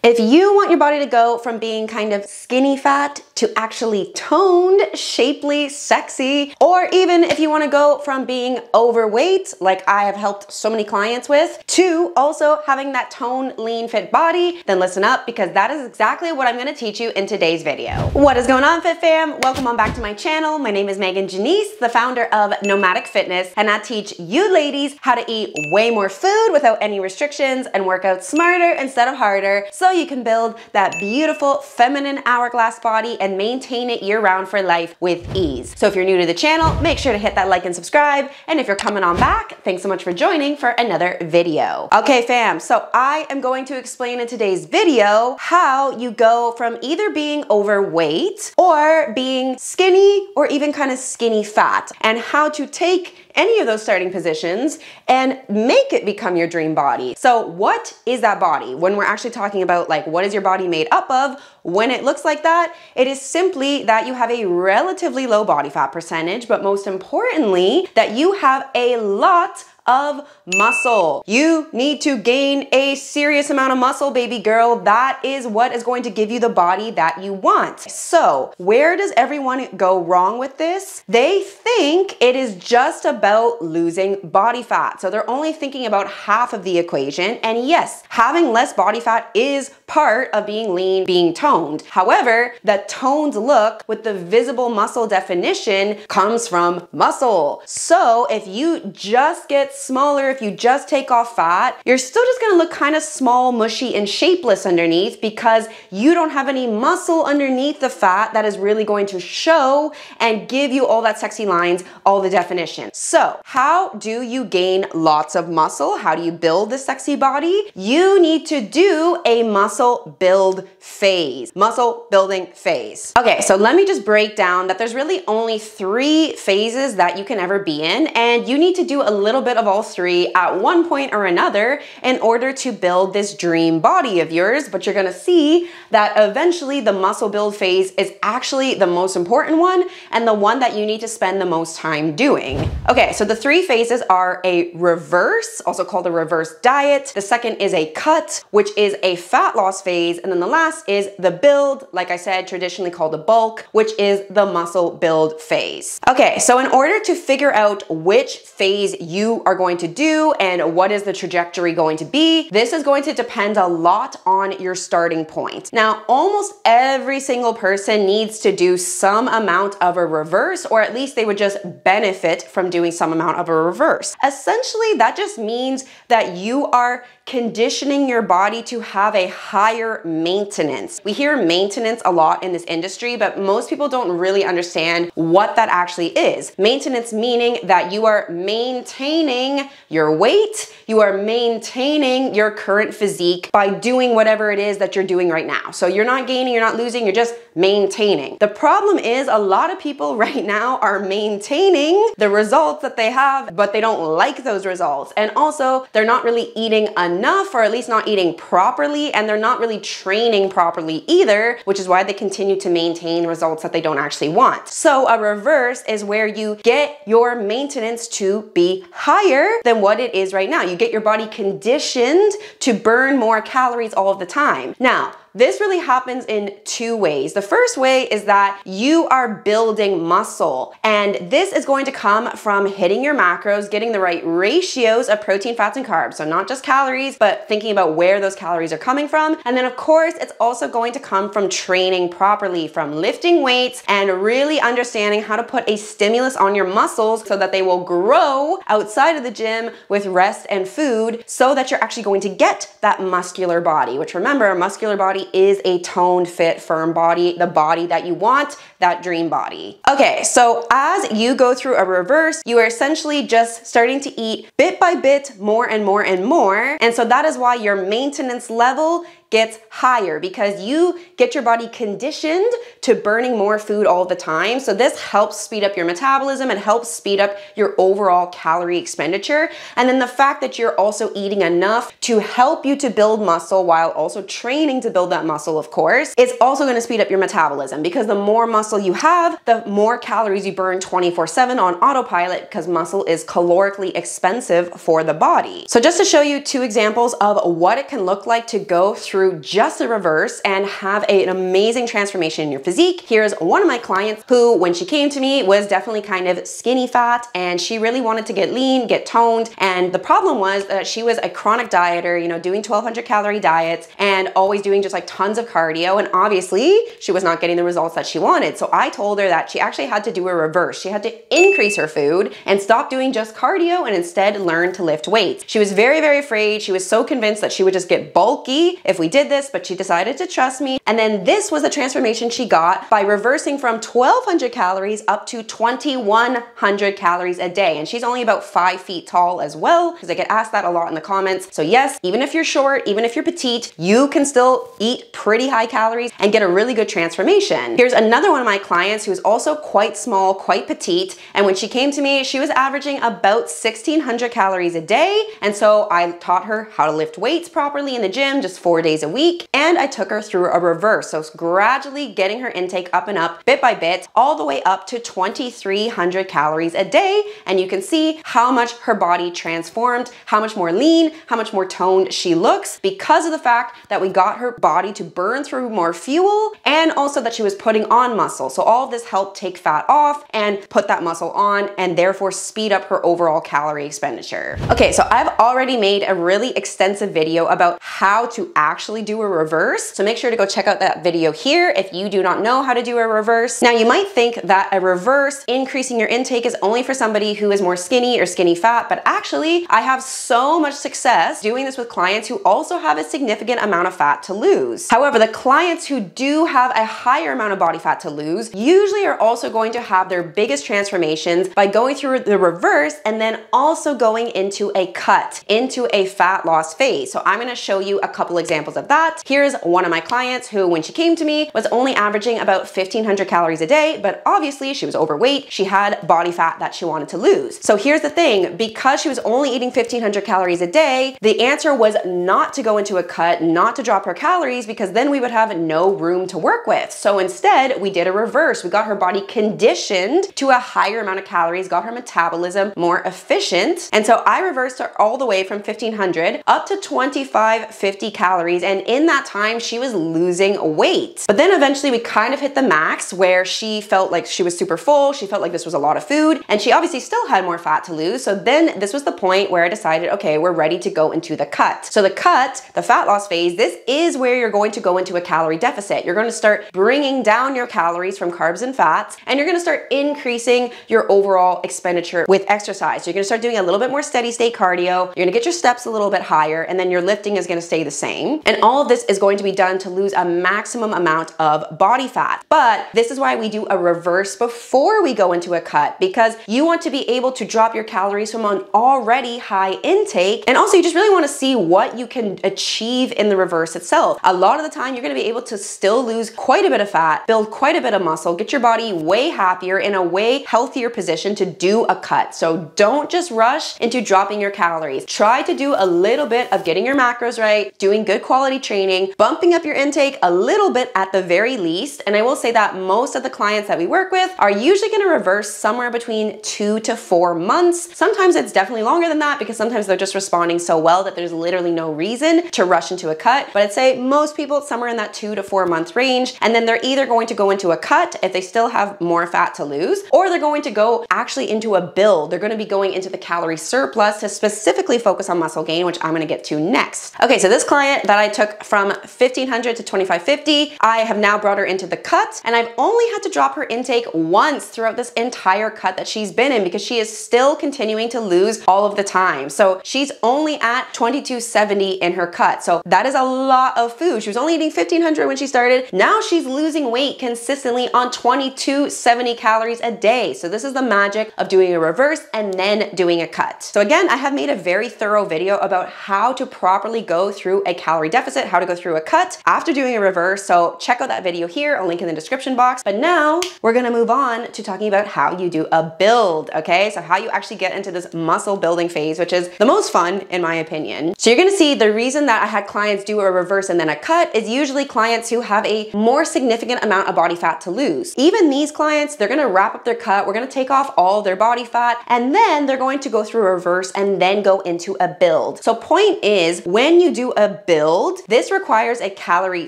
If you want your body to go from being kind of skinny fat to actually toned, shapely, sexy, or even if you want to go from being overweight, like I have helped so many clients with, to also having that toned, lean, fit body, then listen up because that is exactly what I'm going to teach you in today's video. What is going on, Fit Fam? Welcome on back to my channel. My name is Megan Janice, the founder of Nomadic Fitness, and I teach you ladies how to eat way more food without any restrictions and work out smarter instead of harder so you can build that beautiful feminine hourglass body and maintain it year-round for life with ease. So if you're new to the channel, make sure to hit that like and subscribe. And if you're coming on back, thanks so much for joining for another video. Okay, fam, so I am going to explain in today's video how you go from either being overweight or being skinny or even kind of skinny fat, and how to take any of those starting positions and make it become your dream body. So what is that body? When we're actually talking about like what is your body made up of, when it looks like that, it is simply that you have a relatively low body fat percentage, but most importantly, that you have a lot of muscle. You need to gain a serious amount of muscle, baby girl. That is what is going to give you the body that you want. So where does everyone go wrong with this? They think it is just about losing body fat. So they're only thinking about half of the equation. And yes, having less body fat is part of being lean, being toned. However, the toned look with the visible muscle definition comes from muscle. So if you just get smaller, if you just take off fat, you're still just gonna look kind of small, mushy, and shapeless underneath because you don't have any muscle underneath the fat that is really going to show and give you all that sexy lines, all the definition. So how do you gain lots of muscle? How do you build this sexy body? You need to do a muscle build phase, muscle building phase. Okay, so let me just break down that there's really only 3 phases that you can ever be in, and you need to do a little bit of all 3 at one point or another in order to build this dream body of yours. But you're gonna see that eventually the muscle build phase is actually the most important one and the one that you need to spend the most time doing. Okay, so the 3 phases are a reverse, also called a reverse diet. The second is a cut, which is a fat loss phase. And then the last is the build, like I said, traditionally called the bulk, which is the muscle build phase. Okay, so in order to figure out which phase you are going to do and what is the trajectory going to be, this is going to depend a lot on your starting point. Now, almost every single person needs to do some amount of a reverse, or at least they would just benefit from doing some amount of a reverse. Essentially, that just means that you are conditioning your body to have a higher maintenance. We hear maintenance a lot in this industry, but most people don't really understand what that actually is. Maintenance meaning that you are maintaining your weight, you are maintaining your current physique by doing whatever it is that you're doing right now. So you're not gaining, you're not losing, you're just maintaining. The problem is a lot of people right now are maintaining the results that they have, but they don't like those results. And also they're not really eating enough, or at least not eating properly, and they're not really training properly either, which is why they continue to maintain results that they don't actually want. So a reverse is where you get your maintenance to be higher than what it is right now. You get your body conditioned to burn more calories all of the time. Now, this really happens in 2 ways. The first way is that you are building muscle, and this is going to come from hitting your macros, getting the right ratios of protein, fats, and carbs. So not just calories, but thinking about where those calories are coming from. And then of course, it's also going to come from training properly, from lifting weights and really understanding how to put a stimulus on your muscles so that they will grow outside of the gym with rest and food so that you're actually going to get that muscular body, which remember, a muscular body is a toned, fit, firm body, the body that you want, that dream body. Okay, so as you go through a reverse, you are essentially just starting to eat bit by bit more and more and more. And so that is why your maintenance level gets higher, because you get your body conditioned to burning more food all the time. So this helps speed up your metabolism and helps speed up your overall calorie expenditure. And then the fact that you're also eating enough to help you to build muscle while also training to build that muscle, of course, it's also going to speed up your metabolism, because the more muscle you have, the more calories you burn 24/7 on autopilot, because muscle is calorically expensive for the body. So just to show you 2 examples of what it can look like to go through through just a reverse and have an amazing transformation in your physique. Here's one of my clients who, when she came to me, was definitely kind of skinny fat, and she really wanted to get lean, get toned. And the problem was that she was a chronic dieter, you know, doing 1200 calorie diets and always doing just like tons of cardio. And obviously she was not getting the results that she wanted. So I told her that she actually had to do a reverse. She had to increase her food and stop doing just cardio and instead learn to lift weights. She was very, very afraid. She was so convinced that she would just get bulky if we did this, but she decided to trust me. And then this was the transformation she got by reversing from 1200 calories up to 2100 calories a day. And she's only about 5 feet tall as well, because I get asked that a lot in the comments. So yes, even if you're short, even if you're petite, you can still eat pretty high calories and get a really good transformation. Here's another one of my clients who's also quite small, quite petite. And when she came to me, she was averaging about 1600 calories a day. And so I taught her how to lift weights properly in the gym, just 4 days a week. And I took her through a reverse. So gradually getting her intake up and up, bit by bit, all the way up to 2300 calories a day. And you can see how much her body transformed, how much more lean, how much more toned she looks, because of the fact that we got her body to burn through more fuel, and also that she was putting on muscle. So all of this helped take fat off and put that muscle on, and therefore speed up her overall calorie expenditure. Okay, so I've already made a really extensive video about how to actually do a reverse. So make sure to go check out that video here if you do not know how to do a reverse. Now you might think that a reverse, increasing your intake, is only for somebody who is more skinny or skinny fat, but actually I have so much success doing this with clients who also have a significant amount of fat to lose. However, the clients who do have a higher amount of body fat to lose usually are also going to have their biggest transformations by going through the reverse and then also going into a cut, into a fat loss phase. So I'm gonna show you a couple examples of that. Here's one of my clients who, when she came to me, was only averaging about 1500 calories a day, but obviously she was overweight. She had body fat that she wanted to lose. So here's the thing, because she was only eating 1500 calories a day, the answer was not to go into a cut, not to drop her calories, because then we would have no room to work with. So instead, we did a reverse. We got her body conditioned to a higher amount of calories, got her metabolism more efficient. And so I reversed her all the way from 1500 up to 2550 calories. And in that time, she was losing weight. But then eventually we kind of hit the max where she felt like she was super full. She felt like this was a lot of food, and she obviously still had more fat to lose. So then this was the point where I decided, okay, we're ready to go into the cut. So the cut, the fat loss phase, this is where you're going to go into a calorie deficit. You're going to start bringing down your calories from carbs and fats, and you're going to start increasing your overall expenditure with exercise. So you're going to start doing a little bit more steady state cardio. You're going to get your steps a little bit higher, and then your lifting is going to stay the same. And all of this is going to be done to lose a maximum amount of body fat. But this is why we do a reverse before we go into a cut, because you want to be able to drop your calories from an already high intake. And also you just really want to see what you can achieve in the reverse itself. A lot of the time you're going to be able to still lose quite a bit of fat, build quite a bit of muscle, get your body way happier, in a way healthier position to do a cut. So don't just rush into dropping your calories. Try to do a little bit of getting your macros right, doing good quality training, bumping up your intake a little bit at the very least. And I will say that most of the clients that we work with are usually going to reverse somewhere between 2 to 4 months. Sometimes it's definitely longer than that, because sometimes they're just responding so well that there's literally no reason to rush into a cut. But I'd say most people somewhere in that 2 to 4 month range, and then they're either going to go into a cut if they still have more fat to lose, or they're going to go actually into a build. They're going to be going into the calorie surplus to specifically focus on muscle gain, which I'm going to get to next. Okay, so this client that I took from 1500 to 2550, I have now brought her into the cut, and I've only had to drop her intake once throughout this entire cut that she's been in, because she is still continuing to lose all of the time. So she's only at 2270 in her cut. So that is a lot of food. She was only eating 1500 when she started. Now she's losing weight consistently on 2270 calories a day. So this is the magic of doing a reverse and then doing a cut. So again, I have made a very thorough video about how to properly go through a calorie deficit, how to go through a cut after doing a reverse. So check out that video here, I'll link in the description box. But now we're gonna move on to talking about how you do a build, okay? So how you actually get into this muscle building phase, which is the most fun in my opinion. So you're gonna see the reason that I had clients do a reverse and then a cut is usually clients who have a more significant amount of body fat to lose. Even these clients, they're gonna wrap up their cut, we're gonna take off all their body fat, and then they're going to go through a reverse and then go into a build. So point is, when you do a build, build, this requires a calorie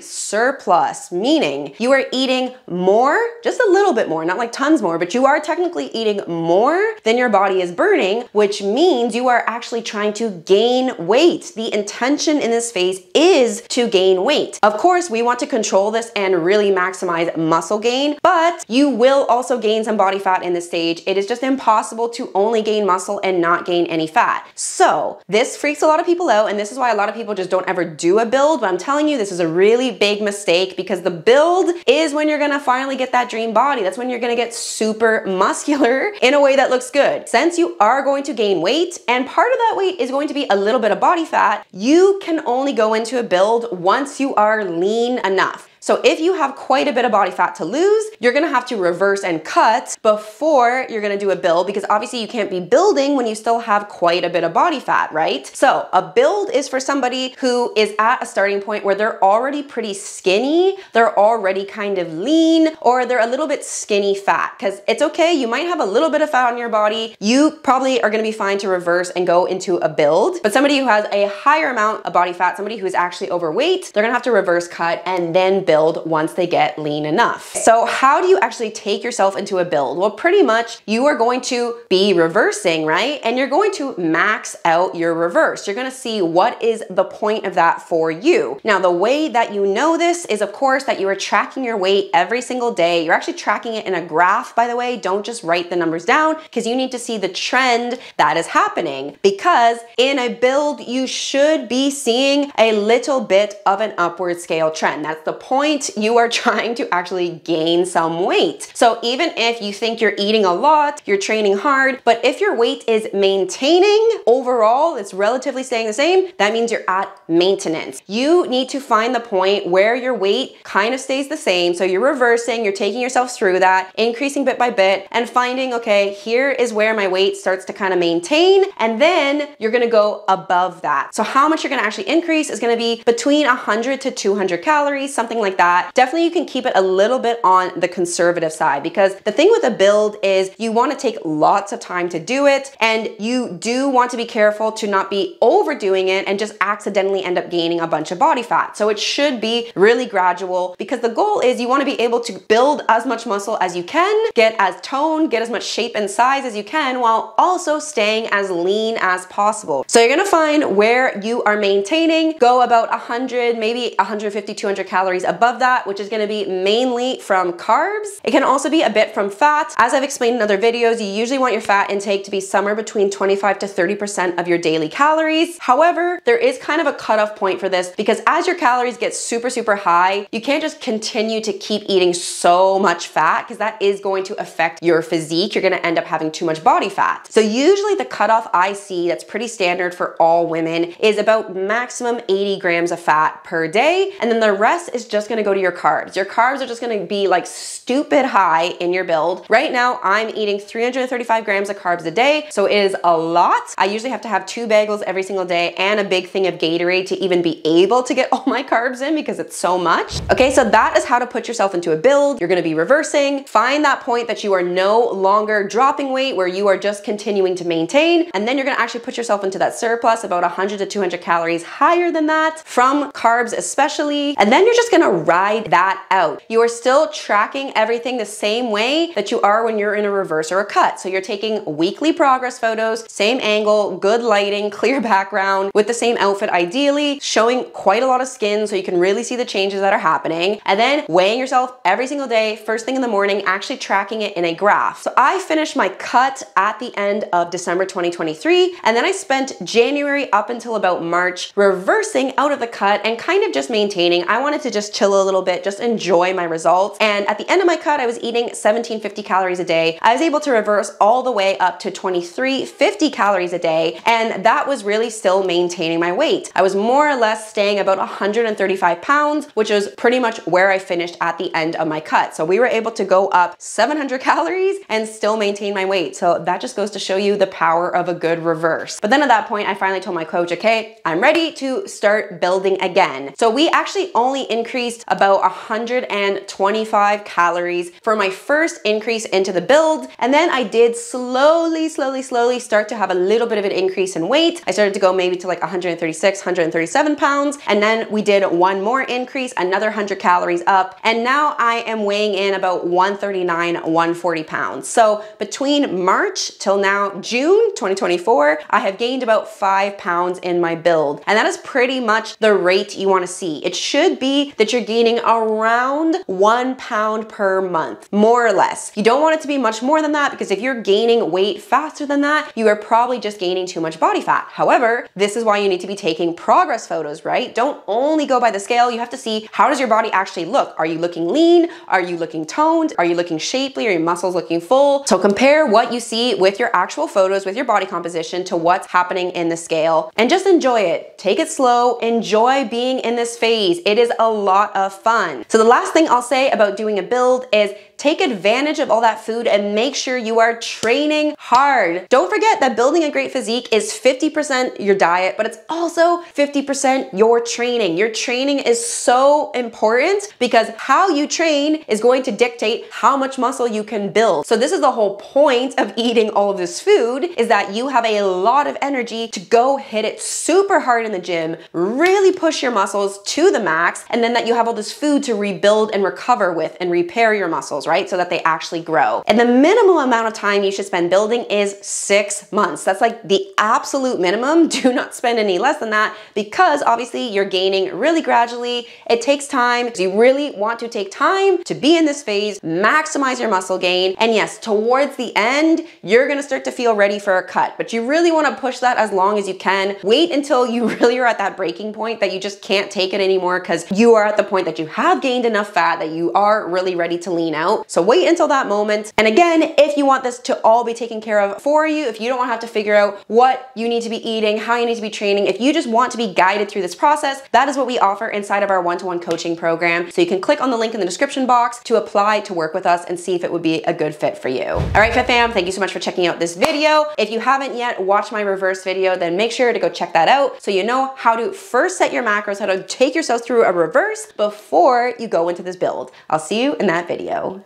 surplus, meaning you are eating more, just a little bit more, not like tons more, but you are technically eating more than your body is burning, which means you are actually trying to gain weight. The intention in this phase is to gain weight. Of course, we want to control this and really maximize muscle gain, but you will also gain some body fat in this stage. It is just impossible to only gain muscle and not gain any fat. So this freaks a lot of people out, and this is why a lot of people just don't ever do a build, but I'm telling you, this is a really big mistake, because the build is when you're gonna finally get that dream body. That's when you're gonna get super muscular in a way that looks good. Since you are going to gain weight, and part of that weight is going to be a little bit of body fat, you can only go into a build once you are lean enough. So if you have quite a bit of body fat to lose, you're gonna have to reverse and cut before you're gonna do a build, because obviously you can't be building when you still have quite a bit of body fat, right? So a build is for somebody who is at a starting point where they're already pretty skinny, they're already kind of lean, or they're a little bit skinny fat, because it's okay, you might have a little bit of fat on your body, you probably are gonna be fine to reverse and go into a build. But somebody who has a higher amount of body fat, somebody who is actually overweight, they're gonna have to reverse cut and then build once they get lean enough. So how do you actually take yourself into a build? Well, pretty much you are going to be reversing, right? And you're going to max out your reverse. You're gonna see what is the point of that for you. Now, the way that you know this is, of course, that you are tracking your weight every single day. You're actually tracking it in a graph, by the way. Don't just write the numbers down, because you need to see the trend that is happening. Because in a build, you should be seeing a little bit of an upward scale trend. That's the point. You are trying to actually gain some weight. So even if you think you're eating a lot, you're training hard, but if your weight is maintaining overall, it's relatively staying the same, that means you're at maintenance. You need to find the point where your weight kind of stays the same. So you're reversing, you're taking yourself through that, increasing bit by bit, and finding, okay, here is where my weight starts to kind of maintain, and then you're gonna go above that. So how much you're gonna actually increase is gonna be between 100 to 200 calories, something like that. Definitely you can keep it a little bit on the conservative side, because the thing with a build is you want to take lots of time to do it, and you do want to be careful to not be overdoing it and just accidentally end up gaining a bunch of body fat. So it should be really gradual, because the goal is you want to be able to build as much muscle as you can, get as toned, get as much shape and size as you can, while also staying as lean as possible. So you're gonna find where you are maintaining, go about 100, maybe 150, 200 calories above that, which is going to be mainly from carbs. It can also be a bit from fat. As I've explained in other videos, you usually want your fat intake to be somewhere between 25 to 30% of your daily calories. However, there is kind of a cutoff point for this, because as your calories get super, super high, you can't just continue to keep eating so much fat, because that is going to affect your physique. You're going to end up having too much body fat. So usually the cutoff I see that's pretty standard for all women is about maximum 80 grams of fat per day, and then the rest is just going to go to your carbs. Your carbs are just going to be like stupid high in your build. Right now, I'm eating 335 grams of carbs a day, so it is a lot. I usually have to have 2 bagels every single day and a big thing of Gatorade to even be able to get all my carbs in, because it's so much. Okay, so that is how to put yourself into a build. You're going to be reversing. Find that point that you are no longer dropping weight, where you are just continuing to maintain, and then you're going to actually put yourself into that surplus, about 100 to 200 calories higher than that, from carbs especially, and then you're just going to ride that out. You are still tracking everything the same way that you are when you're in a reverse or a cut. So you're taking weekly progress photos, same angle, good lighting, clear background, with the same outfit ideally, showing quite a lot of skin so you can really see the changes that are happening, and then weighing yourself every single day, first thing in the morning, actually tracking it in a graph. So I finished my cut at the end of December 2023, and then I spent January up until about March reversing out of the cut and kind of just maintaining. I wanted to just chill a little bit, just enjoy my results. And at the end of my cut, I was eating 1750 calories a day. I was able to reverse all the way up to 2350 calories a day, and that was really still maintaining my weight. I was more or less staying about 135 pounds, which was pretty much where I finished at the end of my cut. So we were able to go up 700 calories and still maintain my weight. So that just goes to show you the power of a good reverse. But then at that point, I finally told my coach, okay, I'm ready to start building again. So we actually only increased used about 125 calories for my first increase into the build. And then I did slowly start to have a little bit of an increase in weight. I started to go maybe to like 136, 137 pounds. And then we did one more increase, another 100 calories up. And now I am weighing in about 139, 140 pounds. So between March till now, June 2024, I have gained about 5 pounds in my build. And that is pretty much the rate you want to see. It should be that you're gaining around 1 pound per month, more or less. You don't want it to be much more than that, because if you're gaining weight faster than that, you are probably just gaining too much body fat. However, this is why you need to be taking progress photos, right? Don't only go by the scale. You have to see, how does your body actually look? Are you looking lean? Are you looking toned? Are you looking shapely? Are your muscles looking full? So compare what you see with your actual photos, with your body composition, to what's happening in the scale, and just enjoy it. Take it slow. Enjoy being in this phase. It is a lot of fun. So the last thing I'll say about doing a build is take advantage of all that food and make sure you are training hard. Don't forget that building a great physique is 50% your diet, but it's also 50% your training. Your training is so important, because how you train is going to dictate how much muscle you can build. So this is the whole point of eating all of this food, is that you have a lot of energy to go hit it super hard in the gym, really push your muscles to the max, and then that you have all this food to rebuild and recover with and repair your muscles, right? So that they actually grow. And the minimal amount of time you should spend building is 6 months. That's like the absolute minimum. Do not spend any less than that, because obviously you're gaining really gradually. It takes time. So you really want to take time to be in this phase, maximize your muscle gain. And yes, towards the end, you're gonna start to feel ready for a cut, but you really wanna push that as long as you can. Wait until you really are at that breaking point that you just can't take it anymore, because you are at the point that you have gained enough fat that you are really ready to lean out. So wait until that moment. And again, if you want this to all be taken care of for you, if you don't want to have to figure out what you need to be eating, how you need to be training, if you just want to be guided through this process, that is what we offer inside of our one-to-one coaching program. So you can click on the link in the description box to apply to work with us and see if it would be a good fit for you. All right, Fit Fam, thank you so much for checking out this video. If you haven't yet watched my reverse video, then make sure to go check that out, so you know how to first set your macros, how to take yourself through a reverse before you go into this build. I'll see you in that video.